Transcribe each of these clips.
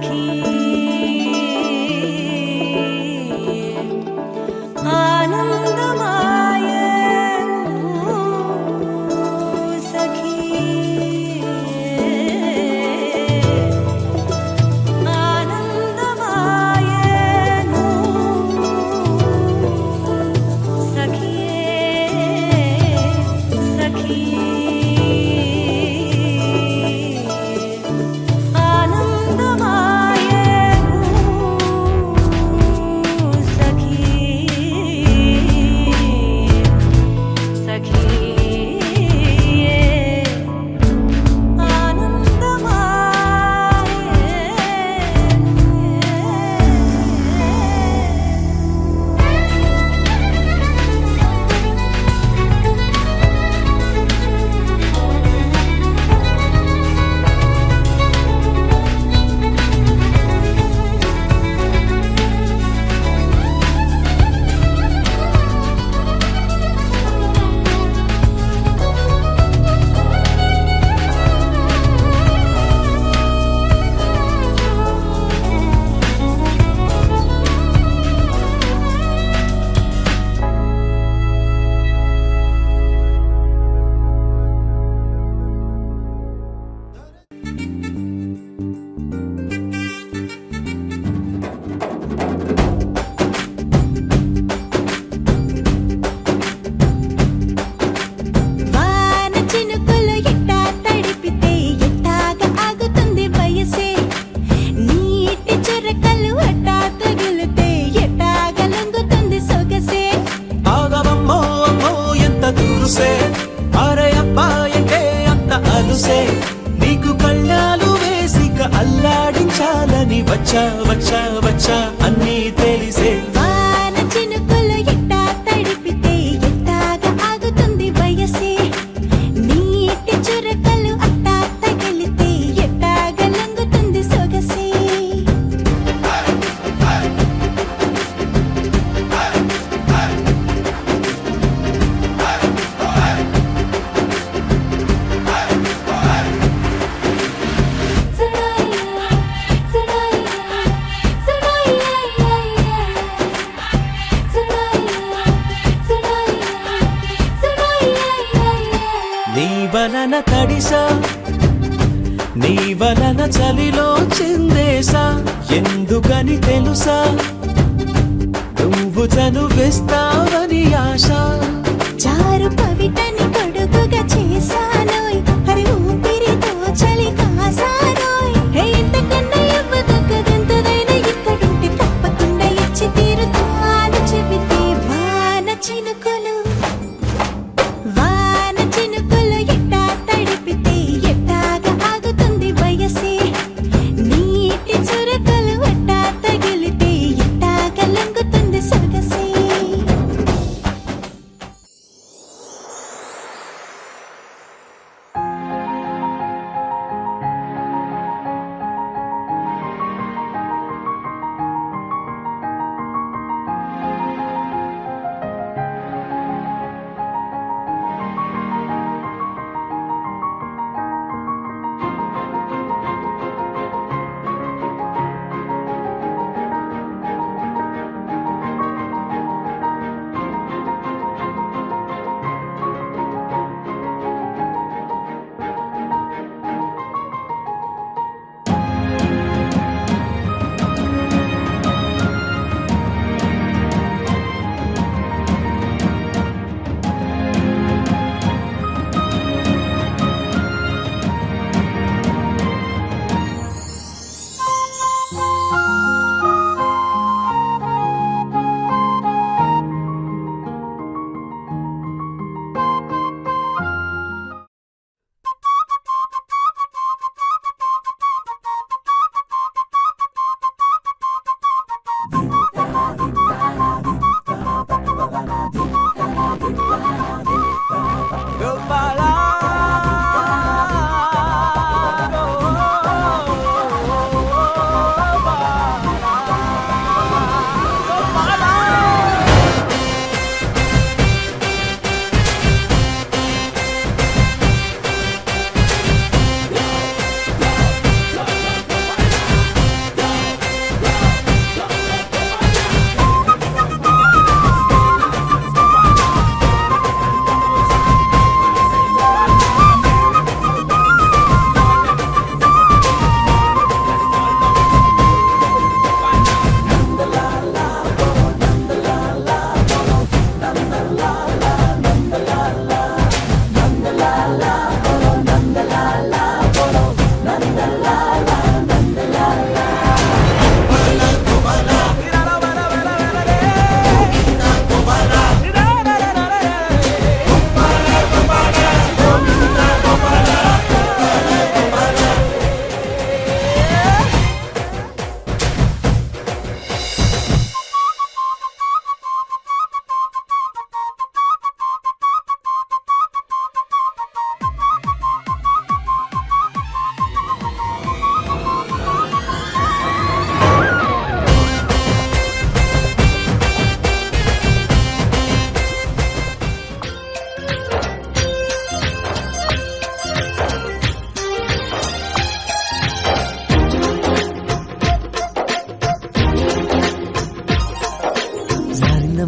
सखी आनंदमाय सखी आनंदमाय सखी सखी నీకు కళ్ళాలు వేసిక అల్లాడించాలని వచ్చా వచ్చా వచ్చా అన్నీ తెలిసే వాన చినుకులు ఎట్టా తడిపితే ఎట్టాగా ఆగుతుంది వయసే నీటి చురకలు అట్టా తగిలితే ఎట్టాగా లొంగుతుంది సొగసే నీ వలన తడిసా నీ వలన చలిలో చిందేసా ఎందుకని తెలుసా నువ్వు చనువేస్తావని ఆశ చారు పవిటని కొడుకుగా చేశానోయ్ హరి ఊపిరితో చలి కాసానోయ్ హే ఇంతకన్నా ఇవ్వదగ్గదెంతదైనా ఇక్కడుంటే తప్పకుండా ఇచ్చి తీరుతాను చెబితే వాన చినుకులు ఎట్టా తడిపితే ఎట్టాగా ఆగుతుంది వయసే నీటి చురకలు ఎట్టా తగిలితే ఎట్టాగా లొంగుతుంది సొగసే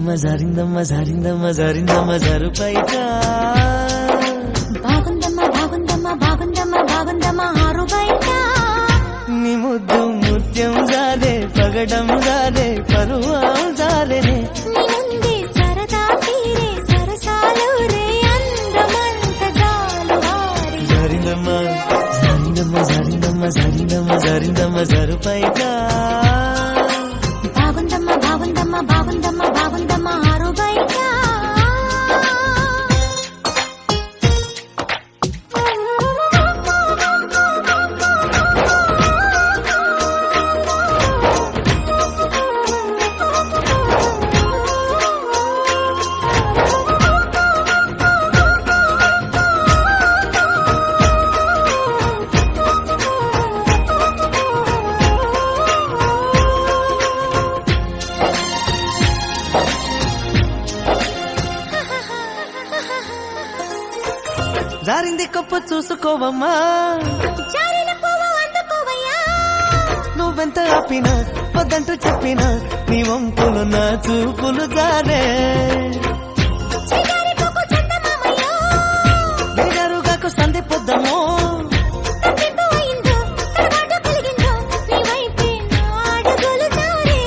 జారిందమ్మ జారిందమ్మ జారిందమ్మ జారిందమ్మ జరుపైట బాగుందమ్మా బాగుందమ్మా బాగుందమ్మా బాగుందమ్మా ఆరు బయట నీ ముద్దు ముత్యం జారే పగడం జారే పరువం జారేనే నీ ముందే సరదా తీరే సరసాలు రే అందమంత జాలు వారి జారిందమ్మ జారిందమ్మ జారిందమ్మ జారిందమ్మ జారిందమ్మ జరుపైట బాగుందమ్మా బాగుందమ్మా బాగుందమ్మా బాగుందమ్మా ఆరు బయట జారింది కప్పు చూసుకోవమ్మా జారిన పువ్వు అందుకోవయ్యా నువ్వెంత ఆపినా వద్దంటూ చెప్పినా నీ వంపులు నా చూపులు జారే చిగారి పువ్వు చందమామయ్యో బేజారుగాకు సంధి పొద్దమో తప్పిపో అయిందో తడబాటు కలిగిందో నీ వైపే నా అడుగులు జారే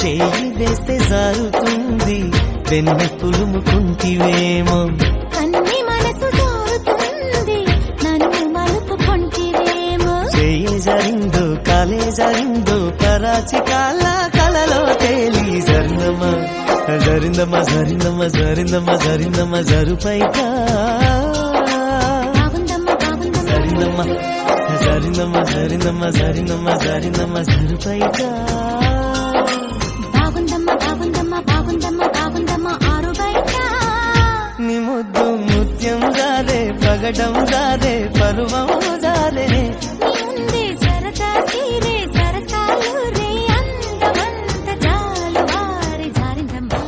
చేయి వేస్తే జారుతుంది వెన్నెప్పులు ముకుంటివేమో కన్ని మనకు జారుతుంది నన్ను మలుపుకుంటివేమో చేయి జారిందో కాలే జారిందో కరాచి కాల కలలో తేలి జరిందమ్మ జరిందమ్మ జరిందమ్మ జరిందమ్మ జరిందమ్మ జరుపైట బాగుందమ్మా బాగుందమ్మా జరిందమ్మ జరిందమ్మ జరిందమ్మ జరిందమ్మ జరిందమ్మ జరుపైట బాగుందమ్మా బాగుందమ్మా బాగుందమ్మా బాగుందమ్మా ఆరు బయట నీ ముద్దు ముత్యం జారే పగడం జారే పరువం జారే నీ ముందే సరదా తీరే సరసాలు రే అందమంత జాలు వారి జారిందమ్మా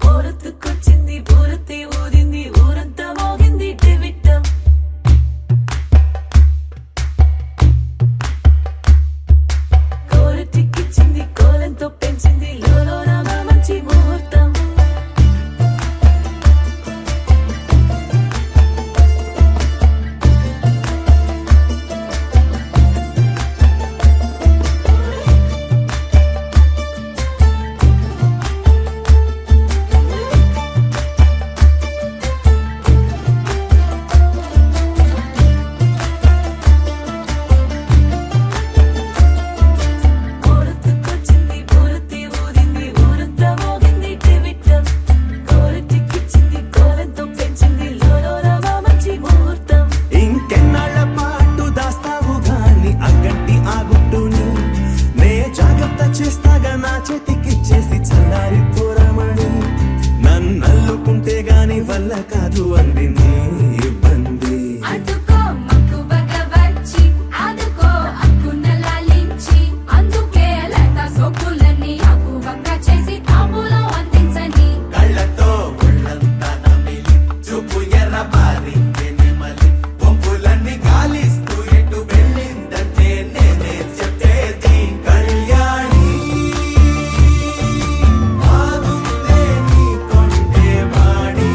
ఊరొత్తుకొచ్చింది ఊరొత్తి ఊరింది ఊరంతా మోగింది డెవిట్టం కోరటిక్కిచ్చింది కోలంతో పెంచింది లోలోన మంచి ముహూర్తం ఊరొత్తుకొచ్చింది ఊరొత్తి ఊరింది ఊరంతా మోగింది డెవిట్టం కోరటిక్కిచ్చింది కోలంతో పెంచింది లోలోన మంచి ముహూర్తం ఇంకెన్నాళ్ల పాటు దాస్తావు గాని అగ్గంటి ఆ గుట్టుని నే జాగ్రత్త చేస్తాగా నా చేతికిచ్చేసి చల్లారి పోరమణి నన్నల్లుకుంటే గాని వల్ల కాదు అంది నీ ఇబ్బంది అదుకో మక్కువగా వచ్చి ఆదుకో అక్కున లాలించి అందుకే లత సోకులని అక్కువగా చేసి తాంబూలం అందించని కళ్ళతో ఒళ్ళంతా నమిలి చూపు ఎర్రబారి నెమలి పొంపులన్నీ గాలిస్తూ ఎటు వెళ్ళిందంటే నేనే చెప్పేది కళ్యాణి బాగుందే నీ కొండే వాడి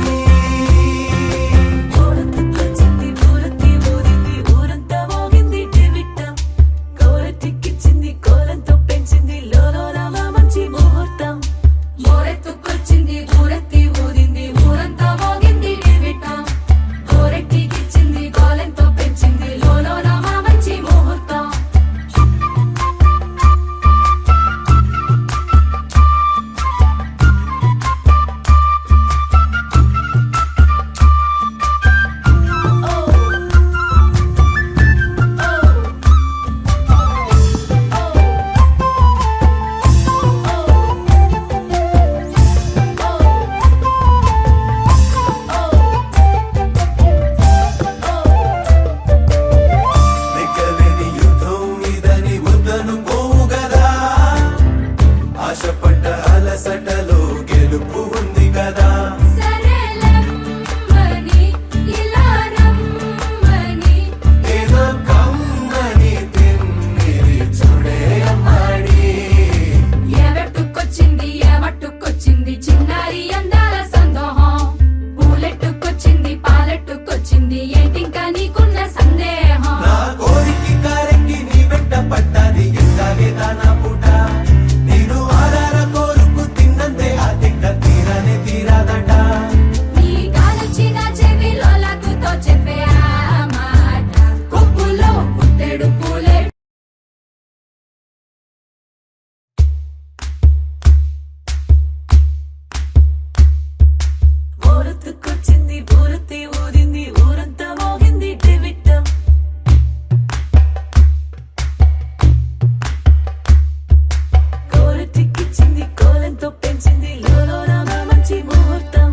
ఊరొత్తుకొచ్చింది ఊరొత్తి ఊరింది ఊరంతా మోగింది టివిట్టం కోరటిక్కిచ్చింది కోలంతో పెంచింది లోలోన మంచి ముహూర్తం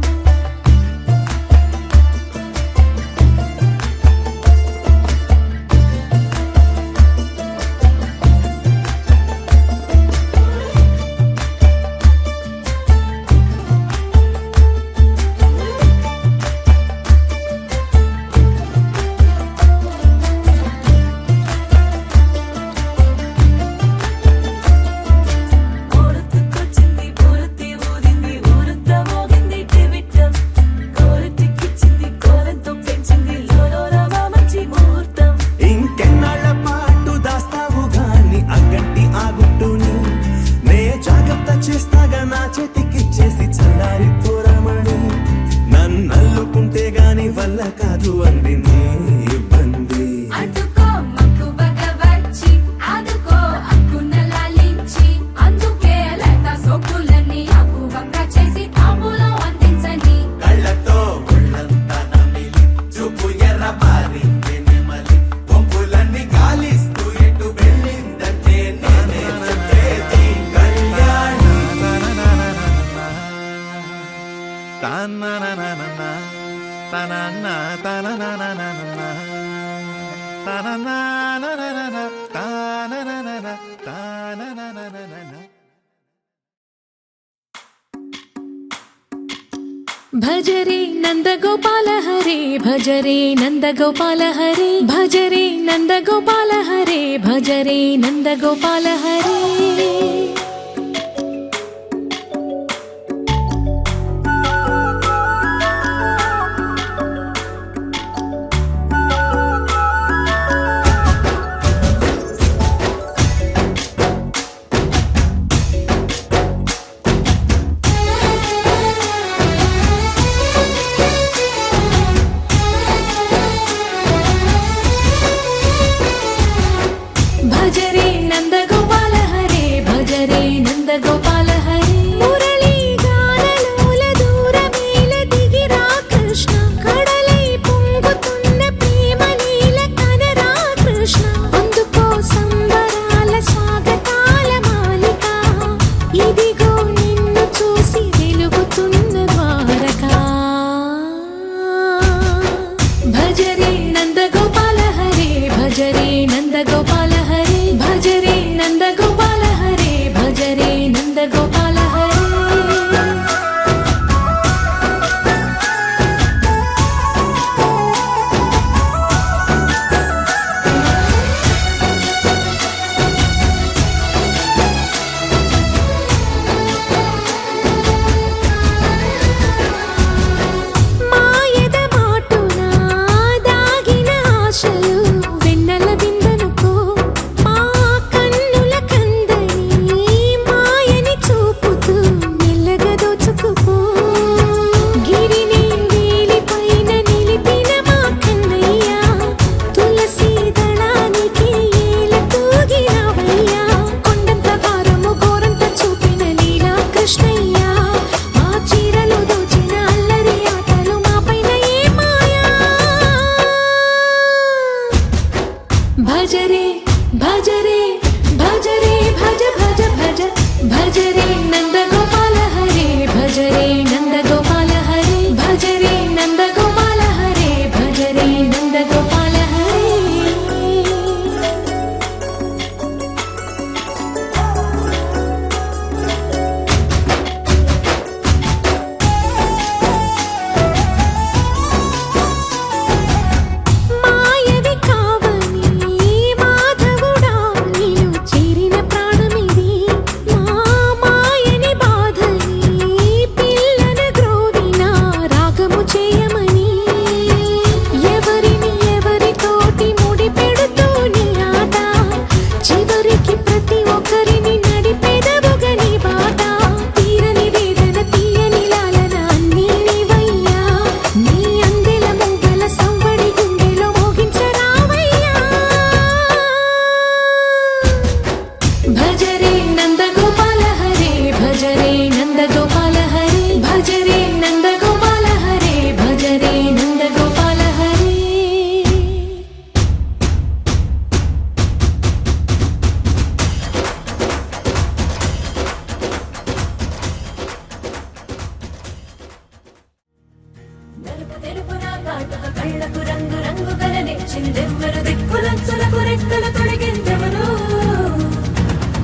ఊరొత్తుకొచ్చింది ఊరొత్తి ఊరింది ఊరంతా మోగింది టివిట్టం కోరటిక్కిచ్చింది కోలంతో పెంచింది లోలోన మంచి ముహూర్తం ఇంకెన్నాళ్ళ పాటు దాస్తావు గాని అగ్గంటి ఆ గుట్టుని నే జాగ్రత్త చేస్తాగా నా చేతికిచ్చేసి చల్లారి పోరమణి నన్నల్లుకుంటే గాని వల్ల కాదు అంది నీ ఇబ్బంది అందుకో మక్కువగా వచ్చి ఆదుకో అక్కున లాలించి అందుకే లేత సోకులన్నీ అక్కువక్క చేసి తాంబూలం అందించని కళ్ళతో ఒళ్ళంతా నమిలి చూపు ఎర్రబారి నెమలి వంపులన్నీ గాలిస్తూ ఎటు వెళ్ళిందంటే నేనే చెప్పేది కళ్యాణి భజరే నందగోపాల హరే భజరే నందగోపాల హరే భజరే నందగోపాల హరే భజరే నందగోపాల హరే భజరే నందగోపాల హరే భజరే తెలుపున కాటుక కళ్ళకు రంగు రంగు కలనిచ్చిందెవ్వరు దిక్కులంచులకు రెక్కలు తొడిగిందెవరు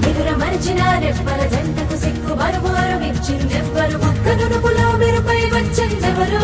నిదుర మరిచిన రెప్పల జంటకు సిగ్గు మరుమారు ఇచ్చిందెవ్వరు ఒక్క నునుపులో మెరుపై వచ్చిందెవరు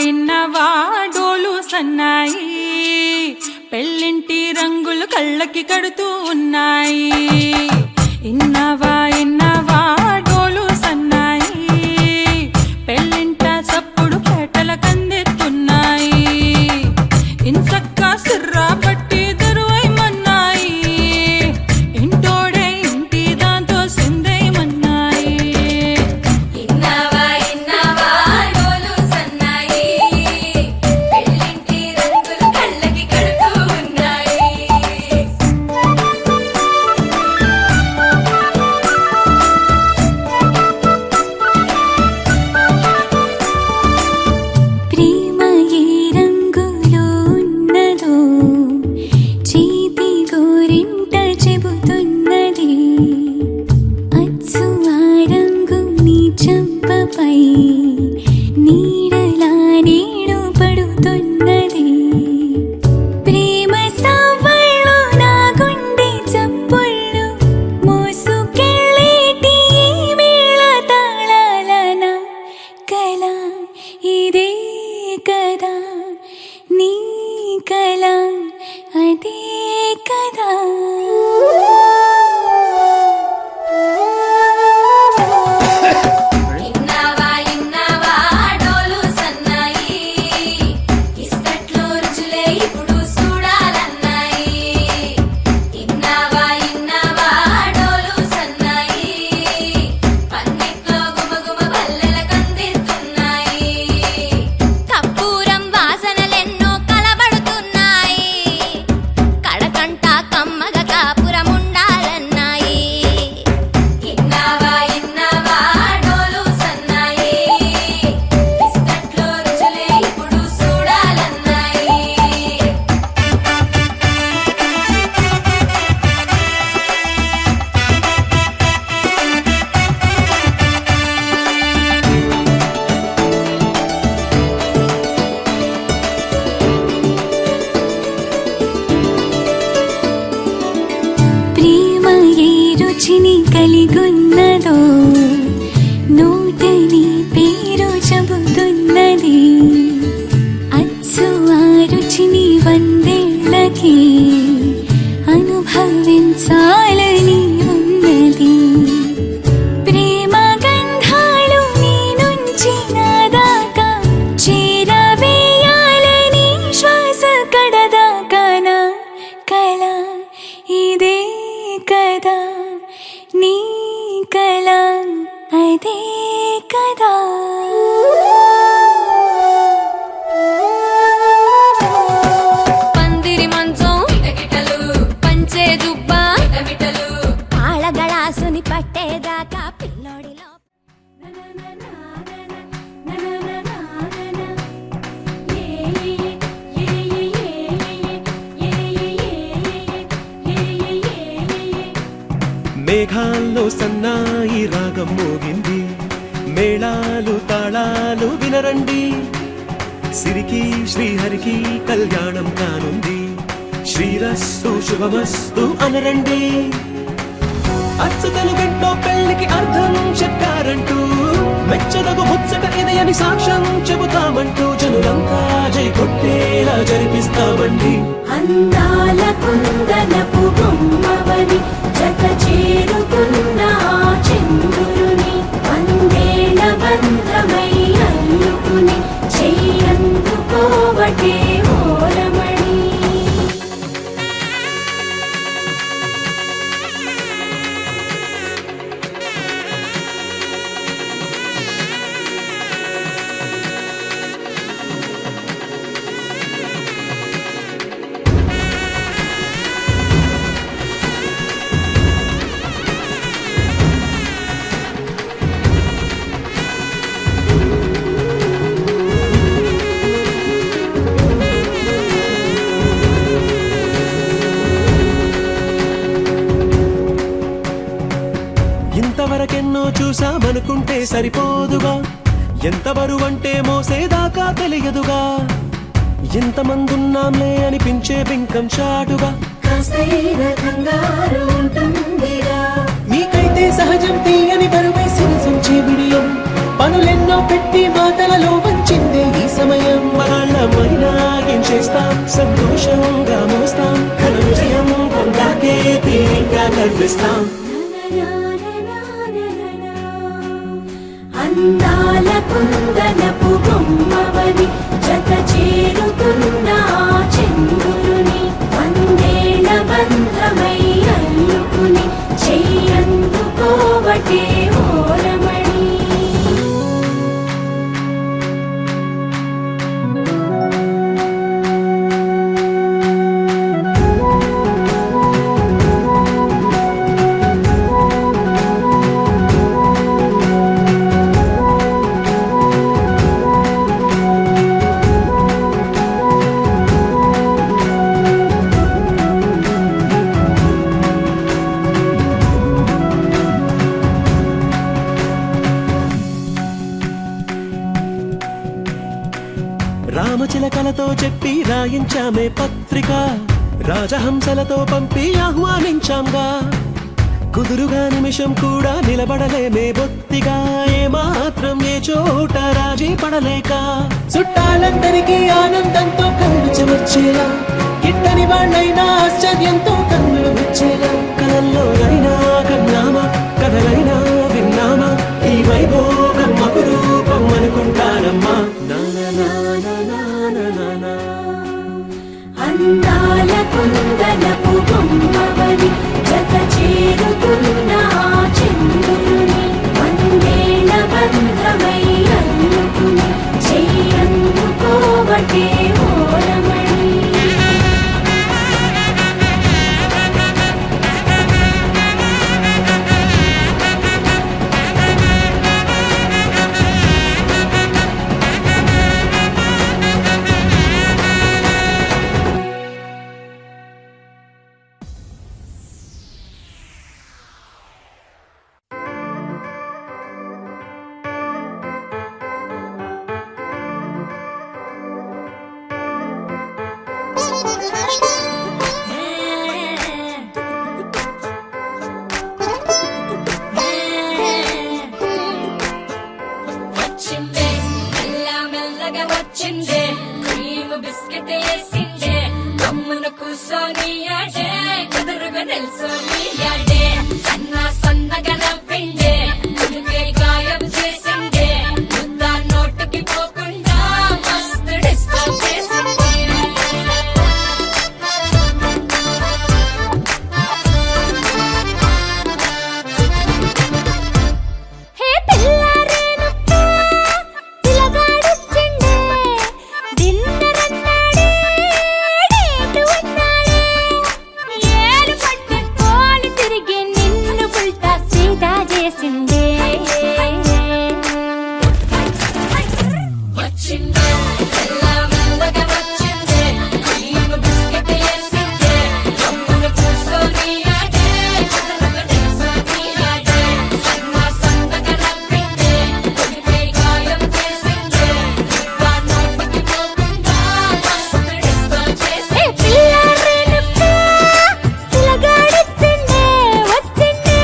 ఇన్నవా డోలు సన్నాయి పెళ్ళింటి రంగులు కళ్ళకి కడుతూ ఉన్నాయి. ఇన్నవా డోలు సన్నాయి పెళ్ళింట సప్పుడు పేటల కందెత్తున్నాయి. ఇంచక్క సిర్రా పట్టి దరువైమన్నాయి ఇంటోడే ఇంటి దాంతో సిందైమన్నాయి. చెంపపై నీడలా నీడు పడుతున్నది ప్రేమ సవ్వళ్ళు నా గుండె చప్పుళ్ళు మోసుకెళ్ళేటి ఈ మేళ తాళాలన కల ఇదే కదా నీ కల అదే కదా ఇన్నావా ఇన్నావా డోలు సన్నాయి ఇస్తట్లో రుచులే ఇప్పుడు చూడాలన్నాయి ఇన్నావా ఇన్నావా డోలు సన్నాయి పందిట్లో గుమగుమ పల్లెల కందిస్తున్నాయి కప్పూరం వాసనలెన్నో కలబడుతున్నాయి కడకంట కమ్మగ కాపురం ఉండాలన్నాయి ఇన్నావా ఇన్నావా డోలు సన్నాయి ఇస్తట్లో రుచులే ఇప్పుడు చూడాలన్నాయి ప్రేమ ఏ రుచిని కలిగున్నదో నోటని పేరు చెబుతున్నది అచ్చు ఆ రుచిని వందేళ్ళకి అనుభవించాలని ఉన్నది ప్రేమ గంధాలు నీ నుంచి నా దాకా చేరవేయాలని శ్వాస కడదాకానా కల ఇదే కదా నీ కల అదే కదా పందిరి మంచం కిటకిటలు పంచే దుబ్బ కిటమిటలు తాళగళాసుని పట్టేదాకా పిల్లోడిలో మేఘాల్లో సన్నాయి రాగం మోగింది మేళాలు తాళాలు వినరండి సిరికి శ్రీహరికి కళ్యాణం కానుంది శ్రీరస్తు శుభమస్తు అనరండి అచ్చతలు గంటో పెళ్లికి అర్థం చెప్పారంటూ మెచ్చదగు ముచ్చట ఇది అని సాక్ష్యం చెబుతామంటూ జనులంతా జై కొట్టేలా జరిపిస్తామండి అందాల కుందనపు బొమ్మవని జత చేరుకున్న ఆ చంద్రుని వందేళ్ల బంధమై అల్లుకుని చెయ్యందుకోవటే ఓరమణి ఇంతవరకెన్నో చూసామనుకుంటే సరిపోదుగా ఎంత బరువంటే మోసేదాకా తెలియదుగా ఎంతమందున్నాంలే అనిపించే బింకం చాటుగా కాస్తైన కంగారు ఉంటుందిరా మీకైతే సహజం తీయని బరువై సిరిసంచే విడియం పనులెన్నో పెట్టి మాటలలో వంచిందే ఈ సమయం మనాళ్ళమైనా ఏం చేస్తాం సంతోషంగా మోస్తాం ఘన విజయం పొందాకే తీరిగ్గా కనిపిస్తాం అందాల కుందనపు బొమ్మవని జత చేరుకున్న ఆ చంద్రుని వందేళ్ల బంధమై అల్లుకుని చెయ్యందుకోవటే ఓరమణి రామచిలకలతో చెప్పి రాయించామే పత్రిక, రాజహంసలతో పంపి ఆహ్వానించాంగా. కుదురుగా నిమిషం కూడా నిలబడలేమే బొత్తిగా, ఏ మాత్రం ఏ చోట రాజీ పడలేక. చుట్టాలందరికీ ఆనందంతో కళ్ళు చెమర్చేలా, గిట్టని వాళ్ళైనా ఆశ్చర్యంతో కన్నులు వచ్చేలా. కలల్లోనైనా కన్నామా, కథలైనా విన్నామా, ఈ వైభోగం అపురూపం అనుకుంటానమ్మా. అందాల కుందనపు బొమ్మవని జత చేరుతున్న ఆ చంద్రుని, వందేళ్ల బంధమై అల్లుకుని చెయ్యందుకోవటే ఓరమణి. వచ్చిందే మెల్ల మెల్లగా వచ్చిందే, క్రీమ్ బిస్కెట్ వేసిందే, గమ్మున కూసోని ఆడే, కుదురుగా నిల్సోని ఆడే, సన్న సన్నగా నవ్విందే, కుడికే గాయం చేసిందే, ముద్ద నోటుకి పోకుండా మస్తు డిస్టర్బ్ చేసిందే. హే పిల్లారేనుక్క పిలగాడొచ్చిండే, డిన్నర్ అన్నాడే, డేటు అన్నాడే, ఏలు పట్టుకోని తిరిగి నిన్ను ఉల్టా సీదా చేసిందే. వచ్చిందే మెల్ల మెల్లగా వచ్చిందే, క్రీమ్ బిస్కెట్ వేసిందే, గమ్మున కూసోని ఆడే, కుదురుగా నిల్సోని ఆడే, సన్న సన్నగా నవ్విందే, కుడికే గాయం చేసిందే, ముద్ద నోటికి పోకుండా మస్తు డిస్టర్బ్ హే చేసిందే. పిల్లారేనుక్క పిలగాడొచ్చిండే, వచ్చిండే.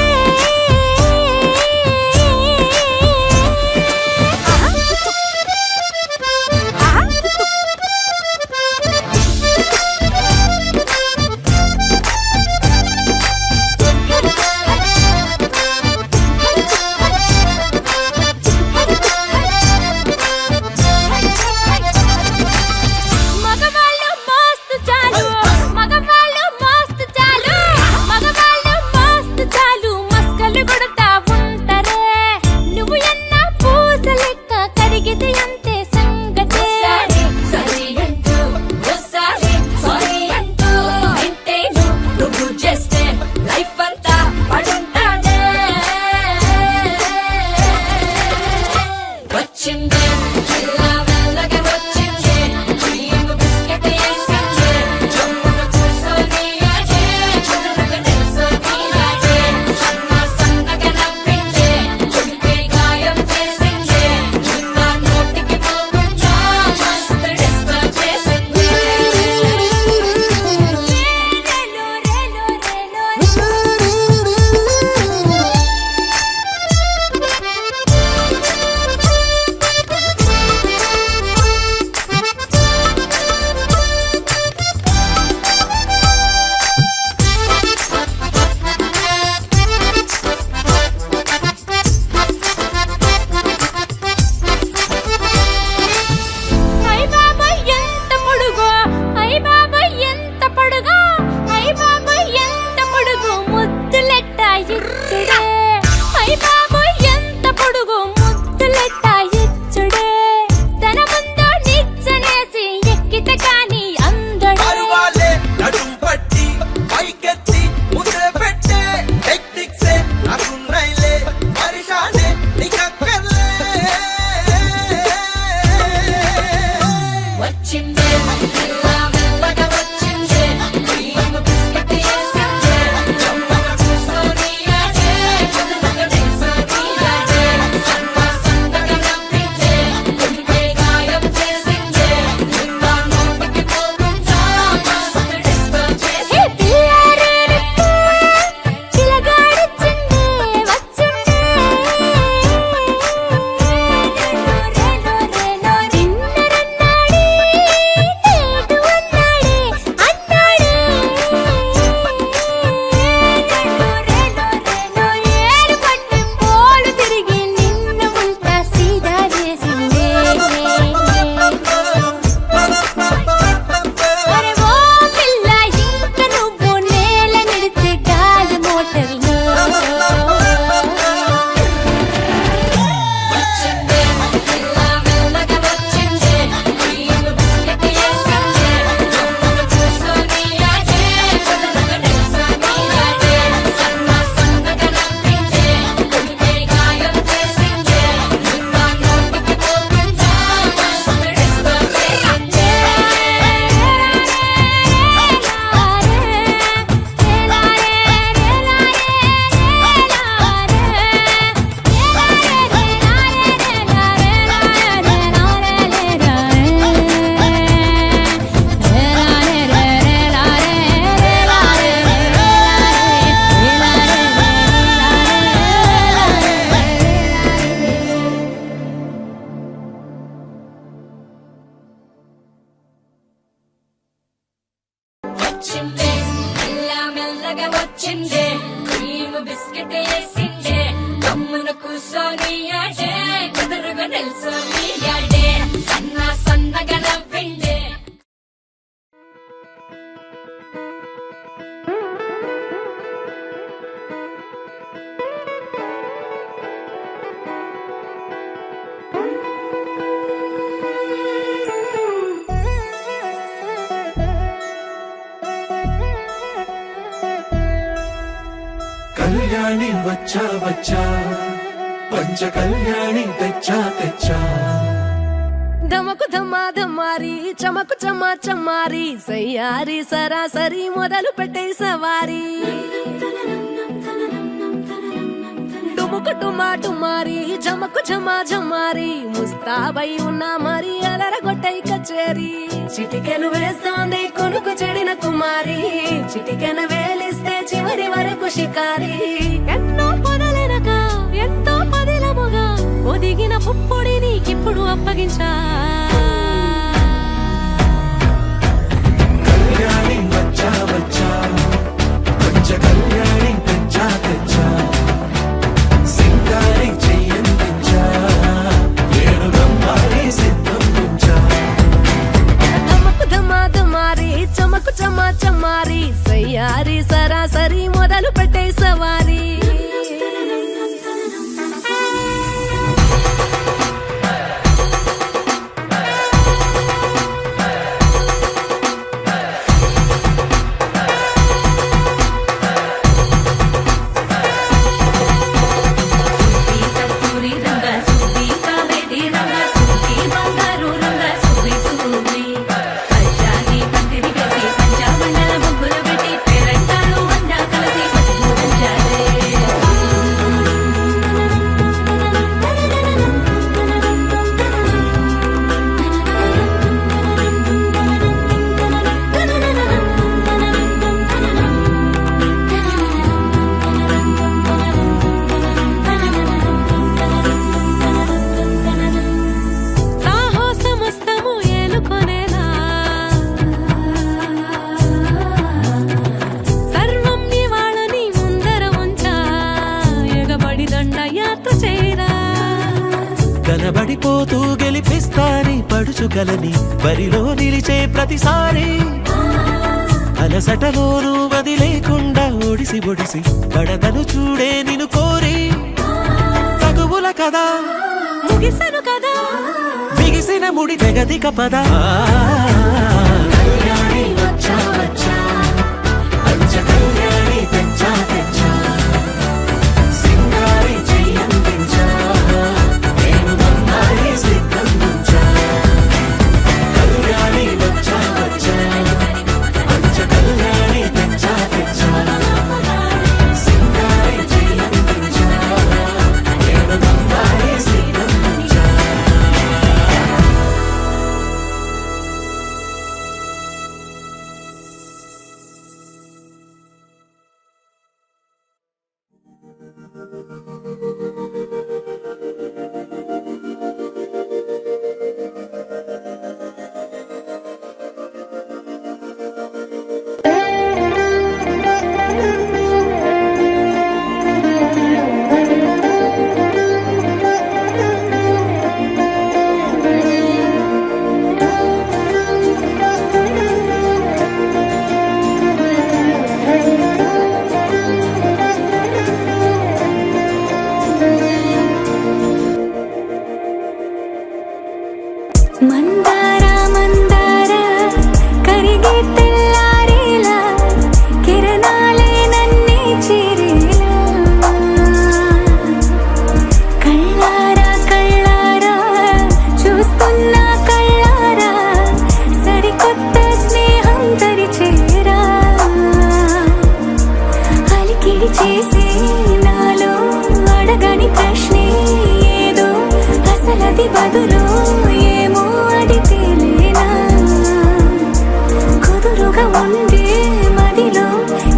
మగవాళ్ళు మస్తు చాలు, మగవాళ్ళు మస్తు చాలు, మగవాళ్ళు మస్తు చాలు, మస్కలు కొడతా ఉంటారే. నువ్వు ఎన్న పూస లెక్క కరిగితే అంతే సంగతే. ఒకసారి సరి అంటూ, ఒకసారి సారీ అంటూ, వింటేను నువ్వు చేస్తే లైఫ్ అంతా పడుంటానే. వచ్చిందే మెల్ల మెల్లగా వచ్చిందే, క్రీమ్ బిస్కెట్ వేసిందే, జమ్మున కూసోని ఆడే, కుదురుగా నిల్సోని ఆడే, సన్న సన్నగా నవ్విందే, కుడికే గాయం చేసిందే, ముద్ద నోటికి పోకుండా మస్తు డిస్టర్బ్ చేసిందే. రేలో రేలో రేలో వచ్చిందే క్రీమ్ బిస్కెట్ వేసిందే గమ్మున కూసోని ఆడే కుదురుగా నిల్సోని ఆడే సన్నగా నవ్విండే కళ్యాణి వచ్చా వచ్చా పంచ కళ్యాణి తెచ్చా తెచ్చా ధమకు ధమ్మా ధమ్మారి చమకు చమ్మా చమ్మారి సయ్యారి సరాసరి మొదలు పెట్టే సవారి టుముకు టుమా టుమారి జమకు ఝమా ఝమారి ముస్తాబై ఉన్నా మరి అలరగొట్టై కచేరి చిటికెను వేస్తోంది కొనుకు చెడిన కుమారి చిటికెను వేలిస్తే చివరి వరకు షికారి ఎన్నో పొదలెనక ఎంతో పదిలముగా ఒదిగిన పుప్పొడి నీకిప్పుడు అప్పగించా కళ్యాణి వచ్చా వచ్చా పంచ కళ్యాణి తెచ్చా తెచ్చా సింగారి చెయ్యందించా ఏడు గమ్మారి సిద్ధందించా ధమకు ధమా ధమారి చమకు చమా చమ్మారి సయ్యారి సరాసరి మొదలు పెట్టే సవారి కనబడిపోతూ గెలిపిస్తాని పడుచుగలని బరిలో నిలిచే ప్రతిసారి అలసటలోనూ వదిలేకుండా ఒడిసి ఒడిసి కడదను చూడే నిన్ను కోరి తగువుల కదా ముగిసను కదా బిగిసిన ముడి తెగదిక పద కళ్యాణి వచ్చా వచ్చా పంచ కళ్యాణి తెచ్చా తెచ్చా సింగారి చెయ్యందించా ఏడు గమ్మారి సిద్ధందించా కళ్యాణి వచ్చా వచ్చా పంచ కళ్యాణి తెచ్చా తెచ్చా సింగారి చెయ్యందించా ఏడు గమ్మారి సిద్ధందించా మందార మందార కరిగే తెల్లారేలా కిరణాలే నన్నే చేరేలా కళ్ళారా కళ్ళారా చూస్తున్నా కళ్ళారా సరికొత్త స్నేహం తరిచేరా అలికిడి చేసే నాలో అడగని ప్రశ్నే ఏదో అసలది బదులు ఏమో అది తేలేనా కుదురుగా ఉండే మదిలో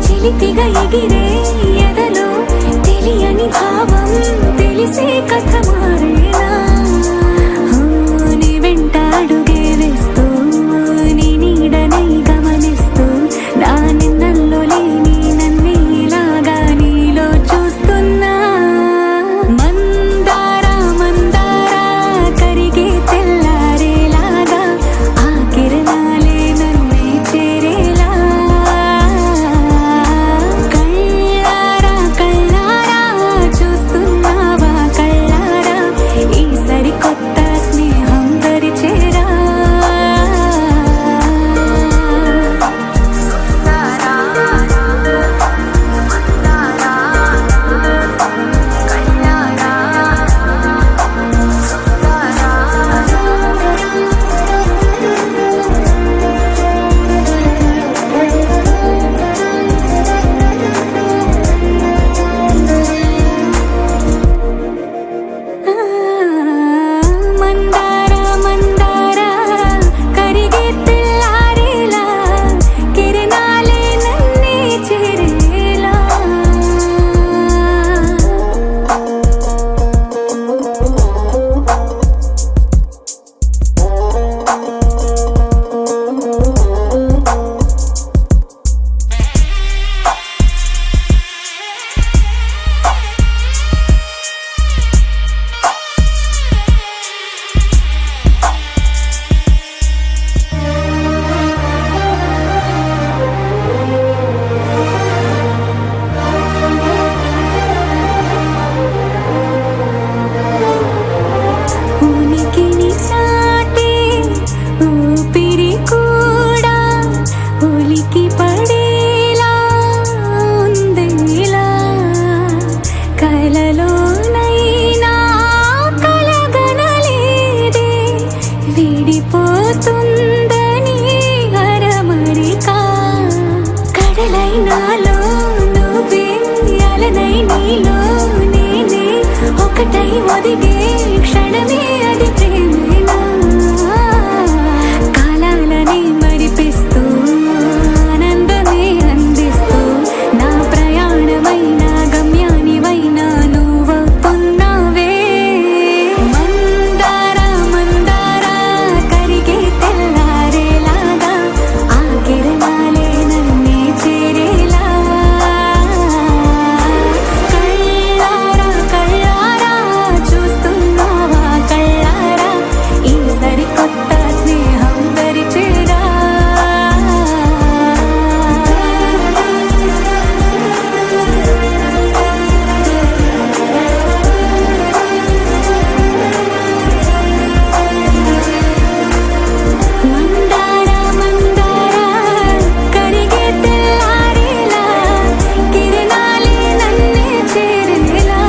చిలిపిగా ఎగిరే ఎదలో తెలియని భావం తెలిసే కథ మారేనా నీ వెంట అడుగే వేస్తూ నీ నీడనై గమనిస్తూ నా నిన్నల్లో లేని నన్నే ఇలా ఒకటై ఒదిగే క్షణమే అది ప్రేమేనా కాలాలని మరిపిస్తూ ఆనందమే అందిస్తూ నా ప్రయాణమైన గమ్యానివైనా నువ్వవుతున్నావే మందార మందార కరిగే తెల్లారేలాగా ఆ కిరణాలే నన్నే చేరేలా కళ్ళారా కళ్ళారా చూస్తున్నావా కళ్ళారా ఈ సరికొత్త స్నేహం పరిచేరా మందార మందార కరిగే తెల్లారేలా కిరణాలే నన్నే చేరేలా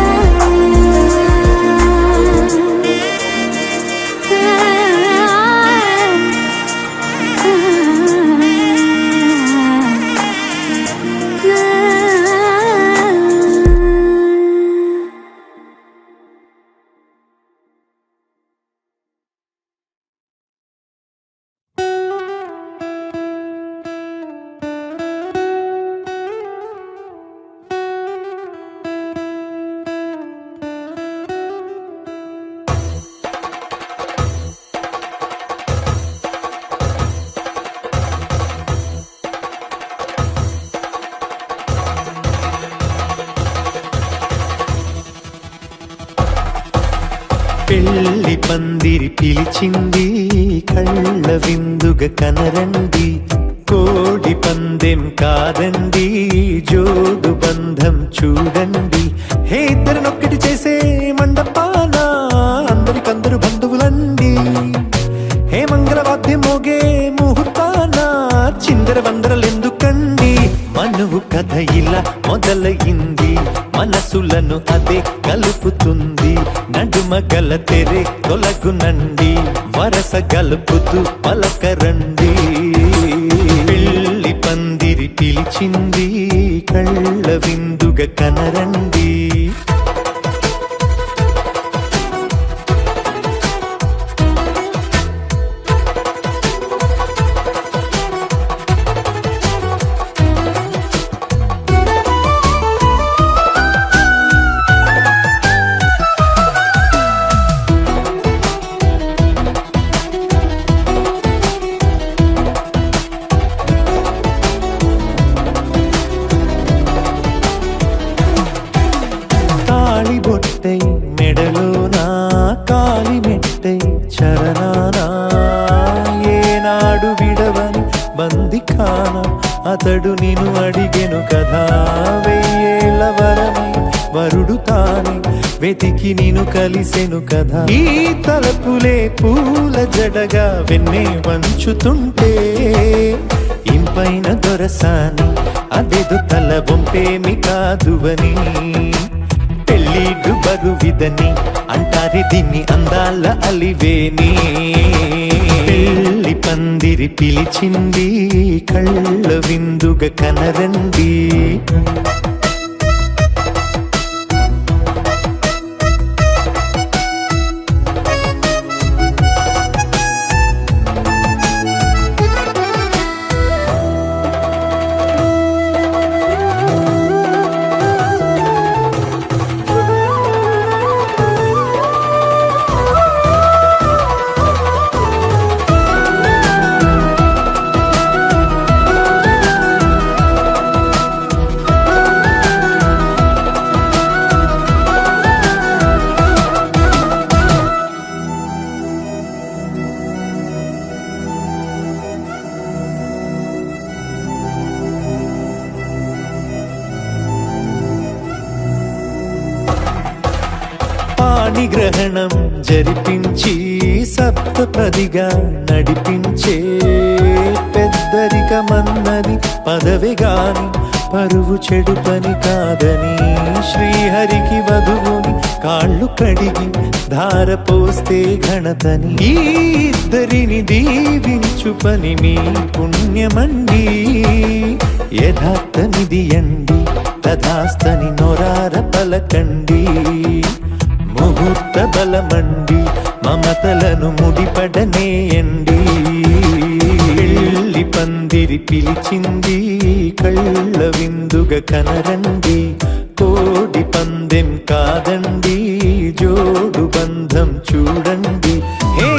పెళ్లి పందిరి పిలిచింది కళ్ళ విందుగా కనరండి కోడి పందెం కాదండి జోడు బంధం చూడండి హే ఇద్దరినొక్కటి చేసే మండపాన అందరికందరు బంధువులండి హే మంగళవాద్యం మోగే ముహూర్తాన చిందర వందరలెందుకండి మనువు కథ ఇలా మొదలయింది మనసులను అదే కలుపుతుంది నడుమ గల తెరే తొలగునండి వరస గలుపుతూ పలకరండి పెళ్లి పందిరి పిలిచింది కళ్ళ విందుగా కనరండి బొట్టై మెడలోనా కాలి మెట్టై చరణానా ఏనాడు విడవని బందిఖానా అతడు నిన్ను అడిగెను కదా వెయ్యేళ్ళ వరమై వరుడు తానే వెతికి నిన్ను కలిసెను కదా ఈ తలపులే పూల జడగా వెన్నే వంచుతుంటే ఇంపైన దొరసాని అదేదో తల వంపేమి కాదువని పెళ్ళిడు బరువిదని అంటారే దీన్ని అందాల అలివేని పెళ్లి పందిరి పిలిచింది కళ్ళ విందుగా కనరండి పాణిగ్రహణం జరిపించి సప్తపదిగా నడిపించే పెద్దరికమన్నది పదవి గాని పరువు చెడు పని కాదని శ్రీహరికి వధువుని కాళ్ళు కడిగి ధార పోస్తే ఘనతని ఈ ఇద్దరిని దీవించు పని మీ పుణ్యమండి యథార్థమిది అండి తథాస్తని నొరార పలకండి ముహూర్త బలమండి మమతలను ముడిపడనేయండి పెళ్లి పందిరి పిలిచింది కళ్ళ విందుగా కనరండి కోడి పందెం కాదండి జోడు బంధం చూడండి హే